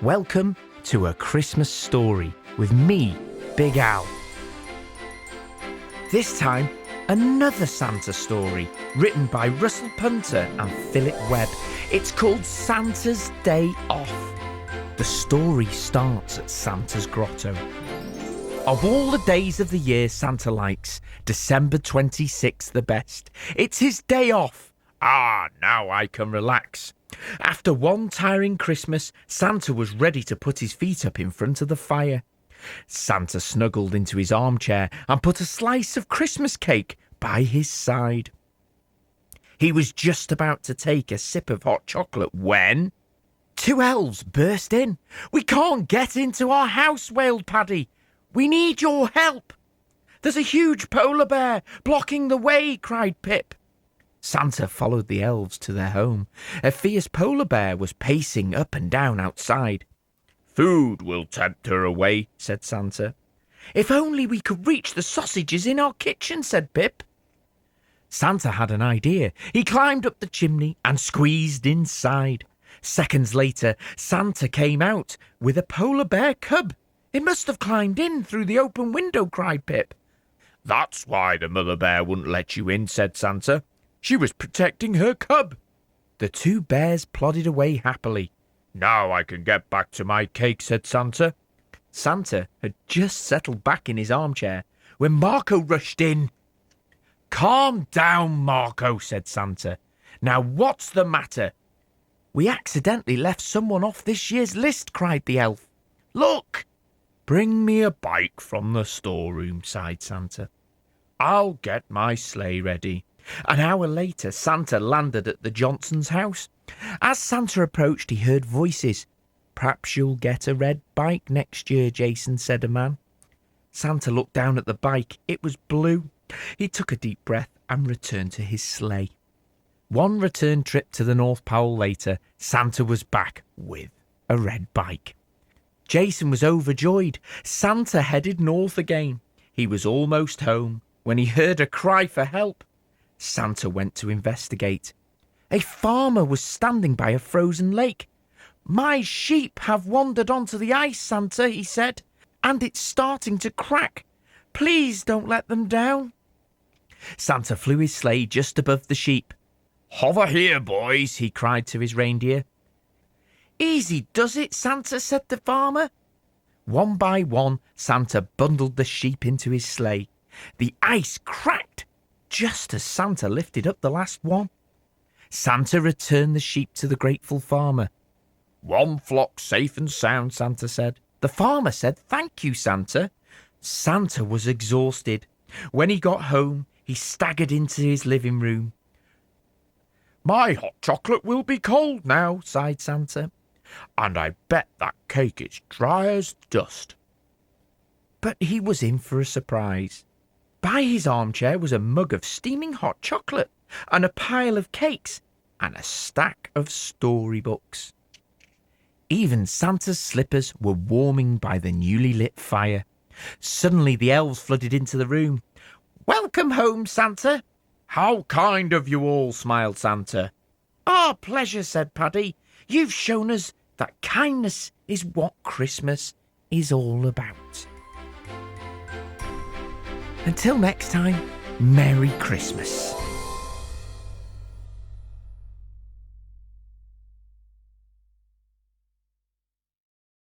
Welcome to A Christmas Story with me, Big Al. This time, another Santa story written by Russel, Punter and Philip Webb. It's called Santa's Day Off. The story starts at Santa's grotto. Of all the days of the year Santa likes, December 26th the best. It's his day off. Now I can relax. After one tiring Christmas, Santa was ready to put his feet up in front of the fire. Santa snuggled into his armchair and put a slice of Christmas cake by his side. He was just about to take a sip of hot chocolate when two elves burst in. "We can't get into our house," wailed Paddy. "We need your help." "There's a huge polar bear blocking the way," cried Pip. Santa followed the elves to their home. A fierce polar bear was pacing up and down outside. "Food will tempt her away," said Santa. "If only we could reach the sausages in our kitchen," said Pip. Santa had an idea. He climbed up the chimney and squeezed inside. Seconds later, Santa came out with a polar bear cub. "It must have climbed in through the open window," cried Pip. "That's why the mother bear wouldn't let you in," said Santa. "She was protecting her cub." The two bears plodded away happily. "Now I can get back to my cake," said Santa. Santa had just settled back in his armchair when Marco rushed in. "Calm down, Marco," said Santa. "Now what's the matter?" "We accidentally left someone off this year's list," cried the elf. "Look!" "Bring me a bike from the storeroom," sighed Santa. "I'll get my sleigh ready." An hour later, Santa landed at the Johnsons' house. As Santa approached, he heard voices. "Perhaps you'll get a red bike next year, Jason," said a man. Santa looked down at the bike. It was blue. He took a deep breath and returned to his sleigh. One return trip to the North Pole later, Santa was back with a red bike. Jason was overjoyed. Santa headed north again. He was almost home when he heard a cry for help. Santa went to investigate. A farmer was standing by a frozen lake. "My sheep have wandered onto the ice, Santa," he said, "and it's starting to crack. Please don't let them down." Santa flew his sleigh just above the sheep. "Hover here, boys," he cried to his reindeer. "Easy does it, Santa," said the farmer. One by one, Santa bundled the sheep into his sleigh. The ice cracked just as Santa lifted up the last one. Santa returned the sheep to the grateful farmer. "One flock safe and sound," Santa said. The farmer said, "Thank you, Santa." Santa was exhausted. When he got home, he staggered into his living room. "My hot chocolate will be cold now," sighed Santa. "And I bet that cake is dry as dust." But he was in for a surprise. By his armchair was a mug of steaming hot chocolate and a pile of cakes and a stack of storybooks. Even Santa's slippers were warming by the newly lit fire. Suddenly the elves flooded into the room. "Welcome home, Santa." "How kind of you all," smiled Santa. "Our pleasure," said Paddy. "You've shown us that kindness is what Christmas is all about." Until next time, Merry Christmas.